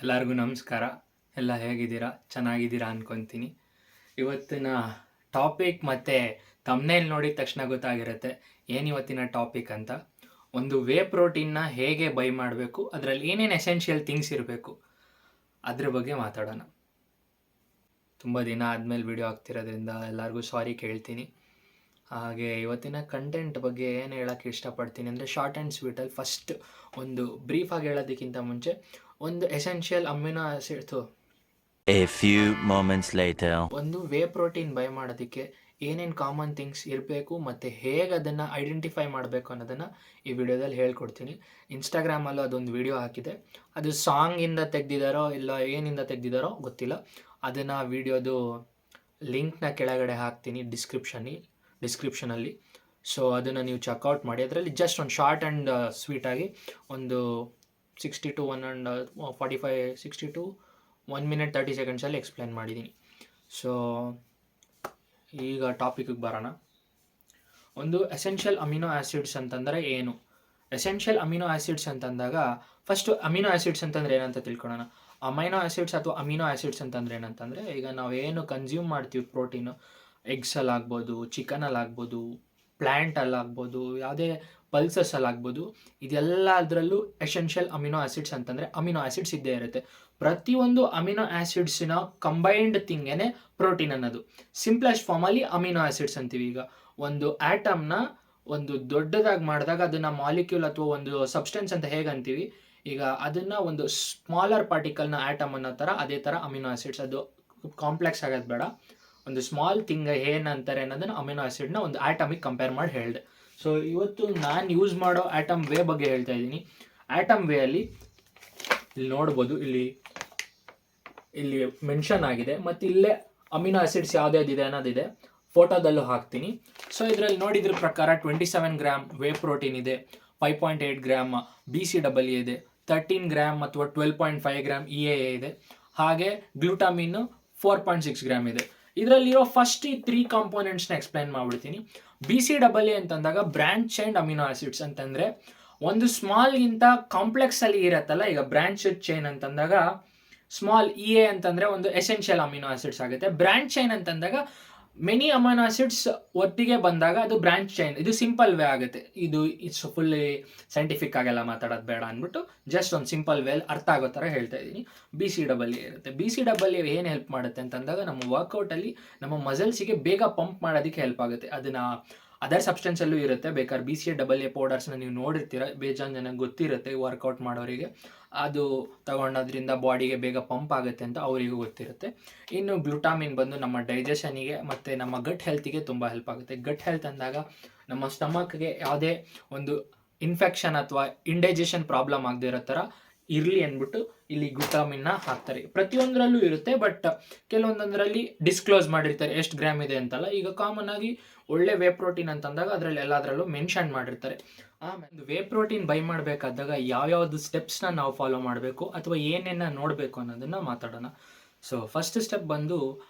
ಎಲ್ಲರಿಗೂ ನಮಸ್ಕಾರ. ಎಲ್ಲ ಹೇಗಿದ್ದೀರಾ? ಚೆನ್ನಾಗಿದ್ದೀರಾ ಅಂದ್ಕೊತೀನಿ. ಇವತ್ತಿನ ಟಾಪಿಕ್ ಮತ್ತು ಥಂಬ್ನೇಲ್ ನೋಡಿದ ತಕ್ಷಣ ಗೊತ್ತಾಗಿರುತ್ತೆ ಏನು ಇವತ್ತಿನ ಟಾಪಿಕ್ ಅಂತ. ಒಂದು ವೇ ಪ್ರೋಟೀನ್ನ ಹೇಗೆ ಬೈ ಮಾಡಬೇಕು, ಅದರಲ್ಲಿ ಏನೇನು ಎಸೆನ್ಷಿಯಲ್ ಥಿಂಗ್ಸ್ ಇರಬೇಕು, ಅದ್ರ ಬಗ್ಗೆ ಮಾತಾಡೋಣ. ತುಂಬ ದಿನ ಆದಮೇಲೆ ವಿಡಿಯೋ ಆಗ್ತಿರೋದ್ರಿಂದ ಎಲ್ಲರಿಗೂ ಸಾರಿ ಕೇಳ್ತೀನಿ. ಹಾಗೆ ಇವತ್ತಿನ ಕಂಟೆಂಟ್ ಬಗ್ಗೆ ಏನು ಹೇಳೋಕ್ಕೆ ಇಷ್ಟಪಡ್ತೀನಿ ಅಂದರೆ, ಶಾರ್ಟ್ ಆ್ಯಂಡ್ ಸ್ವೀಟಲ್ಲಿ ಫಸ್ಟ್ ಒಂದು ಬ್ರೀಫಾಗಿ ಹೇಳೋದಕ್ಕಿಂತ ಮುಂಚೆ ಒಂದು essential amino acid A few moments later. ಒಂದು ವೇ ಪ್ರೋಟೀನ್ ಬೈ ಮಾಡೋದಕ್ಕೆ ಏನೇನು ಕಾಮನ್ ಥಿಂಗ್ಸ್ ಇರಬೇಕು ಮತ್ತು ಹೇಗೆ ಅದನ್ನು ಐಡೆಂಟಿಫೈ ಮಾಡಬೇಕು ಅನ್ನೋದನ್ನು ಈ ವಿಡಿಯೋದಲ್ಲಿ ಹೇಳ್ಕೊಡ್ತೀನಿ. ಇನ್ಸ್ಟಾಗ್ರಾಮಲ್ಲೂ ಅದೊಂದು ವಿಡಿಯೋ ಹಾಕಿದೆ. ಅದು ಸಾಂಗಿಂದ ತೆಗ್ದಿದ್ದಾರೋ ಇಲ್ಲ ಏನಿಂದ ತೆಗ್ದಿದ್ದಾರೋ ಗೊತ್ತಿಲ್ಲ. ಅದನ್ನು ವಿಡಿಯೋದು ಲಿಂಕ್ನ ಕೆಳಗಡೆ ಹಾಕ್ತೀನಿ ಡಿಸ್ಕ್ರಿಪ್ಷನಲ್ಲಿ. ಸೊ ಅದನ್ನು ನೀವು ಚೆಕ್ಔಟ್ ಮಾಡಿ. ಅದರಲ್ಲಿ ಜಸ್ಟ್ ಒಂದು ಶಾರ್ಟ್ ಆ್ಯಂಡ್ ಸ್ವೀಟಾಗಿ ಒಂದು 60 to 1 minute 30 ಸೆಕೆಂಡ್ಸಲ್ಲಿ ಎಕ್ಸ್ಪ್ಲೇನ್ ಮಾಡಿದ್ದೀನಿ. ಸೊ ಈಗ ಟಾಪಿಕಿಗೆ ಬರೋಣ. ಒಂದು ಎಸೆನ್ಷಿಯಲ್ ಅಮಿನೋ ಆ್ಯಸಿಡ್ಸ್ ಅಂತಂದರೆ ಏನು? ಎಸೆನ್ಷಿಯಲ್ ಅಮಿನೋ ಆ್ಯಸಿಡ್ಸ್ ಅಂತಂದಾಗ ಫಸ್ಟು ಅಮಿನೋ ಆ್ಯಸಿಡ್ಸ್ ಅಂತಂದರೆ ಏನಂತ ತಿಳ್ಕೊಳ್ಳೋಣ. ಅಮೈನೋ ಆ್ಯಸಿಡ್ಸ್ ಅಥವಾ ಅಮಿನೋ ಆ್ಯಸಿಡ್ಸ್ ಅಂತಂದರೆ ಏನಂತಂದರೆ, ಈಗ ನಾವೇನು ಕನ್ಸ್ಯೂಮ್ ಮಾಡ್ತೀವಿ ಪ್ರೋಟೀನು, ಎಗ್ಸಲ್ಲಾಗ್ಬೋದು, ಚಿಕನಲ್ಲಾಗ್ಬೋದು, ಪ್ಲ್ಯಾಂಟಲ್ಲಾಗ್ಬೋದು, ಯಾವುದೇ ಪಲ್ಸಸ್ಸಲ್ಲಾಗ್ಬೋದು, ಇದೆಲ್ಲ ಅದರಲ್ಲೂ ಎಸೆನ್ಷಿಯಲ್ ಅಮಿನೋ ಆ್ಯಸಿಡ್ಸ್ ಅಂತಂದರೆ ಅಮಿನೋ ಆ್ಯಸಿಡ್ಸ್ ಇದ್ದೇ ಇರುತ್ತೆ. ಪ್ರತಿಯೊಂದು ಅಮಿನೋ ಆ್ಯಸಿಡ್ಸಿನ ಕಂಬೈನ್ಡ್ ಥಿಂಗೇನೆ ಪ್ರೋಟೀನ್ ಅನ್ನೋದು. ಸಿಂಪ್ಲೆಸ್ಟ್ ಫಾರ್ಮಲ್ಲಿ ಅಮಿನೋ ಆ್ಯಸಿಡ್ಸ್ ಅಂತೀವಿ. ಈಗ ಒಂದು ಆ್ಯಟಮ್ನ ಒಂದು ದೊಡ್ಡದಾಗಿ ಮಾಡಿದಾಗ ಅದನ್ನು ಮಾಲಿಕ್ಯೂಲ್ ಅಥವಾ ಒಂದು ಸಬ್ಸ್ಟೆನ್ಸ್ ಅಂತ ಹೇಗೆ ಅಂತೀವಿ, ಈಗ ಅದನ್ನು ಒಂದು ಸ್ಮಾಲರ್ ಪಾರ್ಟಿಕಲ್ನ ಆ್ಯಟಮ್ ಅನ್ನೋ ಥರ, ಅದೇ ಥರ ಅಮಿನೋ ಆ್ಯಸಿಡ್ಸ್. ಅದು ಕಾಂಪ್ಲೆಕ್ಸ್ ಆಗೋದು ಬೇಡ. ಒಂದು ಸ್ಮಾಲ್ ಥಿಂಗ್ ಏನಂತಾರೆ ಅನ್ನೋದನ್ನು ಅಮಿನೋ ಆ್ಯಸಿಡ್ನ ಒಂದು ಆ್ಯಟಮಿಗೆ ಕಂಪೇರ್ ಮಾಡಿ ಹೇಳಿದೆ. ಸೊ ಇವತ್ತು ನಾನು ಯೂಸ್ ಮಾಡೋ ಆ್ಯಟಮ್ ವೇ ಬಗ್ಗೆ ಹೇಳ್ತಾ ಇದ್ದೀನಿ. ಆ್ಯಟಮ್ ವೇ ಅಲ್ಲಿ ಇಲ್ಲಿ ನೋಡ್ಬೋದು, ಇಲ್ಲಿ ಮೆನ್ಷನ್ ಆಗಿದೆ ಮತ್ತು ಇಲ್ಲೇ ಅಮಿನೋ ಆ್ಯಸಿಡ್ಸ್ ಯಾವುದ್ಯಾವ್ದಿದೆ ಅನ್ನೋದಿದೆ, ಫೋಟೋದಲ್ಲೂ ಹಾಕ್ತೀನಿ. ಸೊ ಇದರಲ್ಲಿ ನೋಡಿದ್ರ ಪ್ರಕಾರ 27 ಗ್ರಾಮ್ ವೇ ಪ್ರೋಟೀನ್ ಇದೆ, 5.8 ಗ್ರಾಮ್ BCAA ಇದೆ, 13 ಗ್ರಾಮ್ ಅಥವಾ 12.5 ಗ್ರಾಮ್ EAA ಇದೆ, ಹಾಗೆ ಗ್ಲೂಟಾಮಿನ್ 4.6 ಗ್ರಾಮ್ ಇದೆ. ಇದರಲ್ಲಿರೋ ಫಸ್ಟ್ ಈ 3 ಕಾಂಪೋನೆಂಟ್ಸ್ನ ಎಕ್ಸ್ಪ್ಲೈನ್ ಮಾಡಿಬಿಡ್ತೀನಿ. BCAA ಅಂತಂದಾಗ ಬ್ರಾಂಚ್ ಚೈನ್ ಅಮಿನೋ ಆ್ಯಸಿಡ್ಸ್ ಅಂತಂದರೆ, ಒಂದು ಸ್ಮಾಲ್ಗಿಂತ ಕಾಂಪ್ಲೆಕ್ಸಲ್ಲಿ ಇರತ್ತಲ್ಲ. ಈಗ ಬ್ರಾಂಚ್ ಚೈನ್ ಅಂತಂದಾಗ ಸ್ಮಾಲ್ EA ಅಂತಂದರೆ ಒಂದು ಎಸೆನ್ಷಿಯಲ್ ಅಮಿನೋ ಆ್ಯಸಿಡ್ಸ್ ಆಗುತ್ತೆ. ಬ್ರಾಂಚ್ ಚೈನ್ ಅಂತಂದಾಗ ಮೆನಿ ಅಮಿನೋ ಆ್ಯಸಿಡ್ಸ್ ಒಟ್ಟಿಗೆ ಬಂದಾಗ ಅದು ಬ್ರಾಂಚ್ ಚೈನ್. ಇದು ಸಿಂಪಲ್ ವೇ ಆಗುತ್ತೆ. ಇಟ್ಸ್ ಫುಲ್ಲಿ ಸೈಂಟಿಫಿಕ್ ಆಗೆಲ್ಲ ಮಾತಾಡೋದು ಬೇಡ ಅಂದ್ಬಿಟ್ಟು ಜಸ್ಟ್ ಒಂದು ಸಿಂಪಲ್ ವೇಲ್ ಅರ್ಥ ಆಗೋ ಥರ ಹೇಳ್ತಾ ಇದ್ದೀನಿ. BCAA ಇರುತ್ತೆ. BCAA ಏನು ಹೆಲ್ಪ್ ಮಾಡುತ್ತೆ ಅಂತಂದಾಗ, ನಮ್ಮ ವರ್ಕೌಟಲ್ಲಿ ನಮ್ಮ ಮಸಲ್ಸಿಗೆ ಬೇಗ ಪಂಪ್ ಮಾಡೋದಕ್ಕೆ ಹೆಲ್ಪ್ ಆಗುತ್ತೆ. ಅದನ್ನು ಅದರ್ ಸಬ್ಸ್ಟೆನ್ಸಲ್ಲೂ ಇರುತ್ತೆ. ಬೇಕಾದ್ರೆ BCAA ಪೌಡರ್ಸ್ನ ನೀವು ನೋಡಿರ್ತೀರ, ಬೇಜಾನ್ ಜನಕ್ಕೆ ಗೊತ್ತಿರುತ್ತೆ ವರ್ಕೌಟ್ ಮಾಡೋರಿಗೆ. ಅದು ತಗೊಂಡೋದ್ರಿಂದ ಬಾಡಿಗೆ ಬೇಗ ಪಂಪ್ ಆಗುತ್ತೆ ಅಂತ ಅವರಿಗೂ ಗೊತ್ತಿರುತ್ತೆ. ಇನ್ನು ಗ್ಲುಟಾಮಿನ್ ಬಂದು ನಮ್ಮ ಡೈಜೆಷನಿಗೆ ಮತ್ತು ನಮ್ಮ ಗಟ್ ಹೆಲ್ತಿಗೆ ತುಂಬ ಹೆಲ್ಪ್ ಆಗುತ್ತೆ. ಗಟ್ ಹೆಲ್ತ್ ಅಂದಾಗ ನಮ್ಮ ಸ್ಟಮಕ್ಗೆ ಯಾವುದೇ ಒಂದು ಇನ್ಫೆಕ್ಷನ್ ಅಥವಾ ಇಂಡೈಜೆಷನ್ ಪ್ರಾಬ್ಲಮ್ ಆಗದೆ ಇರೋ ಥರ ಇರಲಿ ಅಂದ್ಬಿಟ್ಟು ಇಲ್ಲಿ ಗ್ಲುಟಾಮಿನ್ನ ಹಾಕ್ತಾರೆ. ಪ್ರತಿಯೊಂದರಲ್ಲೂ ಇರುತ್ತೆ, ಬಟ್ ಕೆಲವೊಂದೊಂದರಲ್ಲಿ ಡಿಸ್ಕ್ಲೋಸ್ ಮಾಡಿರ್ತಾರೆ ಎಷ್ಟು ಗ್ರಾಮ್ ಇದೆ ಅಂತಲ್ಲ. ಈಗ ಕಾಮನ್ ಆಗಿ ಒಳ್ಳೆ ವೇ ಪ್ರೋಟೀನ್ ಅಂತಂದಾಗ ಅದರಲ್ಲಿ ಎಲ್ಲದರಲ್ಲೂ ಮೆನ್ಷನ್ ಮಾಡಿರ್ತಾರೆ. ಆಮೇಲೆ ವೇ ಪ್ರೋಟೀನ್ ಬೈ ಮಾಡಬೇಕಾದಾಗ ಯಾವ್ಯಾವುದು ಸ್ಟೆಪ್ಸ್ನ ನಾವು ಫಾಲೋ ಮಾಡಬೇಕು ಅಥವಾ ಏನೇನ ನೋಡಬೇಕು ಅನ್ನೋದನ್ನು ಮಾತಾಡೋಣ. ಸೊ ಫಸ್ಟ್ ಸ್ಟೆಪ್ ಬಂದು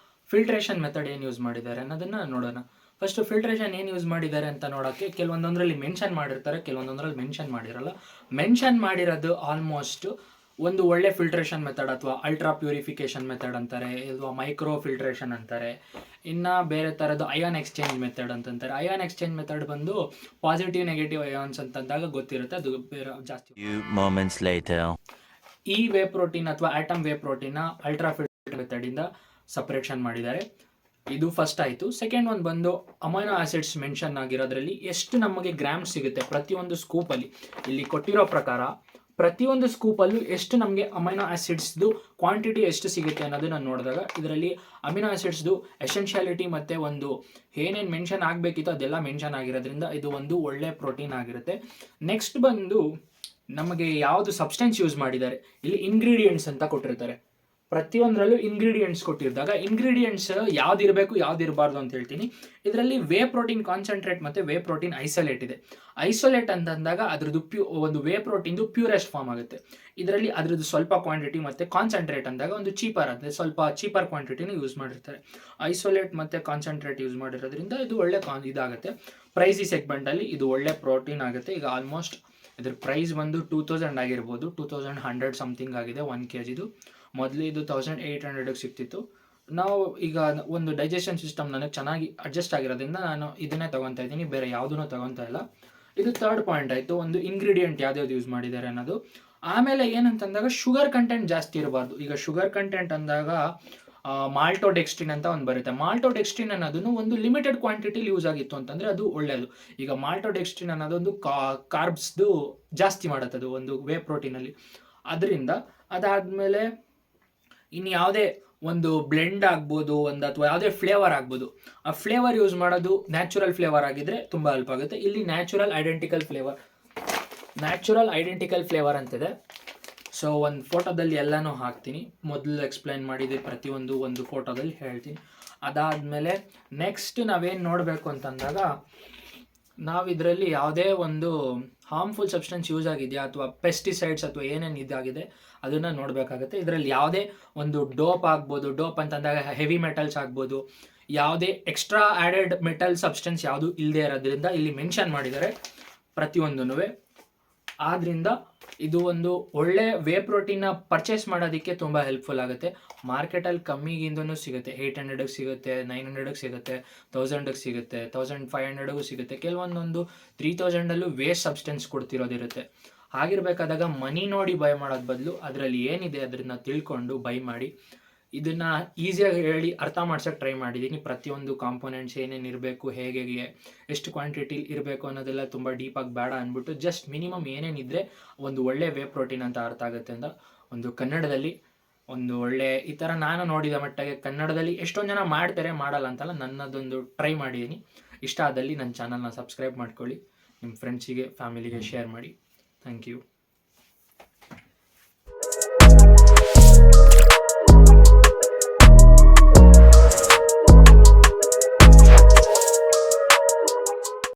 ಫಿಲ್ಟ್ರೇಷನ್ ಮೆಥಡ್ ಏನು ಯೂಸ್ ಮಾಡಿದ್ದಾರೆ ಅನ್ನೋದನ್ನು ನೋಡೋಣ. ಫಸ್ಟು ಫಿಲ್ಟ್ರೇಷನ್ ಏನು ಯೂಸ್ ಮಾಡಿದ್ದಾರೆ ಅಂತ ನೋಡೋಕ್ಕೆ ಕೆಲವೊಂದೊಂದರಲ್ಲಿ ಮೆನ್ಷನ್ ಮಾಡಿರ್ತಾರೆ, ಕೆಲವೊಂದೊಂದರಲ್ಲಿ ಮೆನ್ಷನ್ ಮಾಡಿರಲ್ಲ. ಮೆನ್ಷನ್ ಮಾಡಿರೋದು ಆಲ್ಮೋಸ್ಟ್ ಒಂದು ಒಳ್ಳೆ ಫಿಲ್ಟ್ರೇಷನ್ ಮೆಥಡ್ ಅಥವಾ ಅಲ್ಟ್ರಾ ಪ್ಯೂರಿಫಿಕೇಷನ್ ಮೆಥಡ್ ಅಂತಾರೆ, ಅಥವಾ ಮೈಕ್ರೋ ಫಿಲ್ಟ್ರೇಷನ್ ಅಂತಾರೆ. ಇನ್ನು ಬೇರೆ ಥರದ್ದು ಅಯಾನ್ ಎಕ್ಸ್ಚೇಂಜ್ ಮೆಥಡ್ ಅಂತಂತಾರೆ. ಅಯಾನ್ ಎಕ್ಸ್ಚೇಂಜ್ ಮೆಥಡ್ ಬಂದು ಪಾಸಿಟಿವ್ ನೆಗೆಟಿವ್ ಅಯಾನ್ಸ್ ಅಂತಂದಾಗ ಗೊತ್ತಿರುತ್ತೆ, ಅದು ಬೇರೆ ಜಾಸ್ತಿ. Few moments later. ಈ ವೇ ಪ್ರೋಟೀನ್ ಅಥವಾ ಆಟಮ್ ವೇ ಪ್ರೋಟೀನ್ನ ಅಲ್ಟ್ರಾ ಫಿಲ್ಟರ್ ಮೆಥಡಿಂದ ಸಪ್ರೇಷನ್ ಮಾಡಿದ್ದಾರೆ. ಇದು ಫಸ್ಟ್ ಆಯಿತು. ಸೆಕೆಂಡ್ ಒಂದು ಬಂದು ಅಮೈನೋ ಆ್ಯಸಿಡ್ಸ್ ಮೆನ್ಷನ್ ಆಗಿರೋದ್ರಲ್ಲಿ ಎಷ್ಟು ನಮಗೆ ಗ್ರಾಮ್ಸ್ ಸಿಗುತ್ತೆ ಪ್ರತಿಯೊಂದು ಸ್ಕೂಪಲ್ಲಿ. ಇಲ್ಲಿ ಕೊಟ್ಟಿರೋ ಪ್ರಕಾರ ಪ್ರತಿಯೊಂದು ಸ್ಕೂಪಲ್ಲೂ ಎಷ್ಟು ನಮಗೆ ಅಮೈನೋ ಆ್ಯಸಿಡ್ಸ್ದು ಕ್ವಾಂಟಿಟಿ ಎಷ್ಟು ಸಿಗುತ್ತೆ ಅನ್ನೋದನ್ನು ನೋಡಿದಾಗ ಇದರಲ್ಲಿ ಅಮಿನೋ ಆ್ಯಸಿಡ್ಸ್ದು ಎಸೆನ್ಷಿಯಾಲಿಟಿ ಮತ್ತು ಒಂದು ಏನೇನು ಮೆನ್ಷನ್ ಆಗಬೇಕಿತ್ತು ಅದೆಲ್ಲ ಮೆನ್ಷನ್ ಆಗಿರೋದ್ರಿಂದ ಇದು ಒಂದು ಒಳ್ಳೆ ಪ್ರೋಟೀನ್ ಆಗಿರುತ್ತೆ. ನೆಕ್ಸ್ಟ್ ಬಂದು ನಮಗೆ ಯಾವುದು ಸಬ್ಸ್ಟೆನ್ಸ್ ಯೂಸ್ ಮಾಡಿದ್ದಾರೆ, ಇಲ್ಲಿ ಇಂಗ್ರೀಡಿಯೆಂಟ್ಸ್ ಅಂತ ಕೊಟ್ಟಿರ್ತಾರೆ. ಪ್ರತಿಯೊಂದರಲ್ಲೂ ಇಂಗ್ರೀಡಿಯೆಂಟ್ಸ್ ಕೊಟ್ಟಿದ್ದಾಗ ಇಂಗ್ರೀಡಿಯೆಂಟ್ಸ್ ಯಾವುದಿರಬೇಕು ಯಾವುದಿರಬಾರ್ದು ಅಂತ ಹೇಳ್ತೀನಿ. ಇದರಲ್ಲಿ ವೇ ಪ್ರೋಟೀನ್ ಕಾನ್ಸಂಟ್ರೇಟ್ ಮತ್ತು ವೇ ಪ್ರೋಟೀನ್ ಐಸೋಲೇಟ್ ಇದೆ. ಐಸೋಲೇಟ್ ಅಂತಂದಾಗ ಅದ್ರದ್ದು ಒಂದು ವೇ ಪ್ರೋಟೀನ್ದು ಪ್ಯೂರೆಸ್ಟ್ ಫಾರ್ಮ್ ಆಗುತ್ತೆ. ಇದರಲ್ಲಿ ಅದ್ರದ್ದು ಸ್ವಲ್ಪ ಕ್ವಾಂಟಿಟಿ ಮತ್ತು ಕಾನ್ಸಂಟ್ರೇಟ್ ಅಂದಾಗ ಒಂದು ಚೀಪರ್ ಅಂದರೆ ಸ್ವಲ್ಪ ಚೀಪರ್ ಕ್ವಾಂಟಿಟಿನ ಯೂಸ್ ಮಾಡಿರ್ತಾರೆ. ಐಸೋಲೇಟ್ ಮತ್ತು ಕಾನ್ಸಂಟ್ರೇಟ್ ಯೂಸ್ ಮಾಡಿರೋದ್ರಿಂದ ಇದು ಒಳ್ಳೆ ಇದಾಗುತ್ತೆ. ಪ್ರೈಸಿ ಸೆಗ್ಮೆಂಟಲ್ಲಿ ಇದು ಒಳ್ಳೆ ಪ್ರೋಟೀನ್ ಆಗುತ್ತೆ. ಈಗ ಆಲ್ಮೋಸ್ಟ್ ಇದ್ರ ಪ್ರೈಸ್ ಬಂದು 2000 ಆಗಿರ್ಬೋದು, 2100 ಸಮಥಿಂಗ್ ಆಗಿದೆ 1 kgದು. ಮೊದಲು ಇದು 1800ಗೆ ಸಿಗ್ತಿತ್ತು. ನಾವು ಈಗ ಒಂದು ಡೈಜೆಷನ್ ಸಿಸ್ಟಮ್ ನನಗೆ ಚೆನ್ನಾಗಿ ಅಡ್ಜಸ್ಟ್ ಆಗಿರೋದ್ರಿಂದ ನಾನು ಇದನ್ನೇ ತೊಗೊತಾ ಇದ್ದೀನಿ, ಬೇರೆ ಯಾವುದೂ ತೊಗೊತಾ ಇಲ್ಲ. ಇದು ಥರ್ಡ್ ಪಾಯಿಂಟ್ ಆಯಿತು, ಒಂದು ಇಂಗ್ರೀಡಿಯೆಂಟ್ ಯಾವ್ದು ಯೂಸ್ ಮಾಡಿದ್ದಾರೆ ಅನ್ನೋದು. ಆಮೇಲೆ ಏನಂತಂದಾಗ ಶುಗರ್ ಕಂಟೆಂಟ್ ಜಾಸ್ತಿ ಇರಬಾರ್ದು. ಈಗ ಶುಗರ್ ಕಂಟೆಂಟ್ ಅಂದಾಗ ಮಾಲ್ಟೋಡೆಕ್ಸ್ಟ್ರಿನ್ ಅಂತ ಒಂದು ಬರುತ್ತೆ. ಮಾಲ್ಟೋಡೆಕ್ಸ್ಟ್ರಿನ್ ಅನ್ನೋದನ್ನು ಒಂದು ಲಿಮಿಟೆಡ್ ಕ್ವಾಂಟಿಟಿಲಿ ಯೂಸ್ ಆಗಿತ್ತು ಅಂತಂದರೆ ಅದು ಒಳ್ಳೆಯದು. ಈಗ ಮಾಲ್ಟೋಡೆಕ್ಸ್ಟ್ರಿನ್ ಅನ್ನೋದೊಂದು ಕಾರ್ಬ್ಸ್ದು ಜಾಸ್ತಿ ಮಾಡುತ್ತೆ ಅದು ಒಂದು ವೇ ಪ್ರೋಟೀನಲ್ಲಿ. ಅದರಿಂದ ಅದಾದಮೇಲೆ ಇನ್ನು ಯಾವುದೇ ಒಂದು ಬ್ಲೆಂಡ್ ಆಗ್ಬೋದು ಅಥವಾ ಯಾವುದೇ ಫ್ಲೇವರ್ ಆಗ್ಬೋದು, ಆ ಫ್ಲೇವರ್ ಯೂಸ್ ಮಾಡೋದು ನ್ಯಾಚುರಲ್ ಫ್ಲೇವರ್ ಆಗಿದ್ದರೆ ತುಂಬ ಹೆಲ್ಪ್ ಆಗುತ್ತೆ. ಇಲ್ಲಿ ನ್ಯಾಚುರಲ್ ಐಡೆಂಟಿಕಲ್ ಫ್ಲೇವರ್ ಅಂತಿದೆ. ಸೊ ಒಂದು ಫೋಟೋದಲ್ಲಿ ಎಲ್ಲನೂ ಹಾಕ್ತೀನಿ, ಮೊದಲು ಎಕ್ಸ್ಪ್ಲೈನ್ ಮಾಡಿದ್ದೆ ಪ್ರತಿಯೊಂದು ಒಂದು ಫೋಟೋದಲ್ಲಿ ಹೇಳ್ತೀನಿ. ಅದಾದಮೇಲೆ ನೆಕ್ಸ್ಟ್ ನಾವೇನು ನೋಡಬೇಕು ಅಂತಂದಾಗ, ನಾವು ಇದರಲ್ಲಿ ಯಾವುದೇ ಒಂದು ಹಾರ್ಮ್ಫುಲ್ ಸಬ್ಸ್ಟೆನ್ಸ್ ಯೂಸ್ ಆಗಿದೆಯಾ ಅಥವಾ ಪೆಸ್ಟಿಸೈಡ್ಸ್ ಅಥವಾ ಏನೇನು ಇದಾಗಿದೆ ಅದನ್ನು ನೋಡಬೇಕಾಗುತ್ತೆ. ಇದರಲ್ಲಿ ಯಾವುದೇ ಒಂದು ಡೋಪ್ ಆಗ್ಬೋದು, ಡೋಪ್ ಅಂತಂದಾಗ ಹೆವಿ ಮೆಟಲ್ಸ್ ಆಗ್ಬೋದು, ಯಾವುದೇ ಎಕ್ಸ್ಟ್ರಾ ಆ್ಯಡೆಡ್ ಮೆಟಲ್ ಸಬ್ಸ್ಟೆನ್ಸ್ ಯಾವುದು ಇಲ್ಲದೆ ಇರೋದ್ರಿಂದ ಇಲ್ಲಿ ಮೆನ್ಷನ್ ಮಾಡಿದ್ದಾರೆ ಪ್ರತಿಯೊಂದೂ. ಆದ್ದರಿಂದ ಇದು ಒಂದು ಒಳ್ಳೆ ವೇ ಪ್ರೋಟೀನ್ನ ಪರ್ಚೇಸ್ ಮಾಡೋದಕ್ಕೆ ತುಂಬ ಹೆಲ್ಪ್ಫುಲ್ ಆಗುತ್ತೆ. ಮಾರ್ಕೆಟಲ್ಲಿ ಕಮ್ಮಿಗಿಂದನೂ ಸಿಗುತ್ತೆ, 800ಗೆ ಸಿಗುತ್ತೆ, 900ಗೆ ಸಿಗುತ್ತೆ, 1000ಗೆ ಸಿಗುತ್ತೆ, 1500ಗೂ ಸಿಗುತ್ತೆ. ಕೆಲವೊಂದೊಂದು 3000ಅಲ್ಲೂ ವೇಸ್ಟ್ ಸಬ್ಸ್ಟೆನ್ಸ್ ಕೊಡ್ತಿರೋದಿರುತ್ತೆ. ಹಾಗಿರ್ಬೇಕಾದಾಗ ಮನಿ ನೋಡಿ ಬೈ ಮಾಡೋದು ಬದಲು ಅದರಲ್ಲಿ ಏನಿದೆ ಅದನ್ನು ತಿಳ್ಕೊಂಡು ಬೈ ಮಾಡಿ. ಇದನ್ನು ಈಸಿಯಾಗಿ ಹೇಳಿ ಅರ್ಥ ಮಾಡ್ಸೋಕ್ಕೆ ಟ್ರೈ ಮಾಡಿದ್ದೀನಿ. ಪ್ರತಿಯೊಂದು ಕಾಂಪೋನೆಂಟ್ಸ್ ಏನೇನು ಇರಬೇಕು, ಹೇಗೆ ಎಷ್ಟು ಕ್ವಾಂಟಿಟಿಲಿ ಇರಬೇಕು ಅನ್ನೋದೆಲ್ಲ ತುಂಬ ಡೀಪಾಗಿ ಬೇಡ ಅಂದ್ಬಿಟ್ಟು ಜಸ್ಟ್ ಮಿನಿಮಮ್ ಏನೇನಿದ್ರೆ ಒಂದು ಒಳ್ಳೆ ವೇ ಪ್ರೋಟೀನ್ ಅಂತ ಅರ್ಥ ಆಗುತ್ತೆ ಅಂತ ಒಂದು ಕನ್ನಡದಲ್ಲಿ ಒಂದು ಒಳ್ಳೆ ಈ ಥರ ನಾನು ನೋಡಿದ ಮಟ್ಟಿಗೆ ಕನ್ನಡದಲ್ಲಿ ಎಷ್ಟೊಂದು ಜನ ಮಾಡ್ತಾರೆ, ಮಾಡಲ್ಲ ಅಂತಲ್ಲ, ನನ್ನದೊಂದು ಟ್ರೈ ಮಾಡಿದ್ದೀನಿ. ಇಷ್ಟ ಆದಲ್ಲಿ ನನ್ನ ಚಾನಲ್ನ ಸಬ್ಸ್ಕ್ರೈಬ್ ಮಾಡ್ಕೊಳ್ಳಿ, ನಿಮ್ಮ ಫ್ರೆಂಡ್ಸಿಗೆ ಫ್ಯಾಮಿಲಿಗೆ ಶೇರ್ ಮಾಡಿ. Thank you.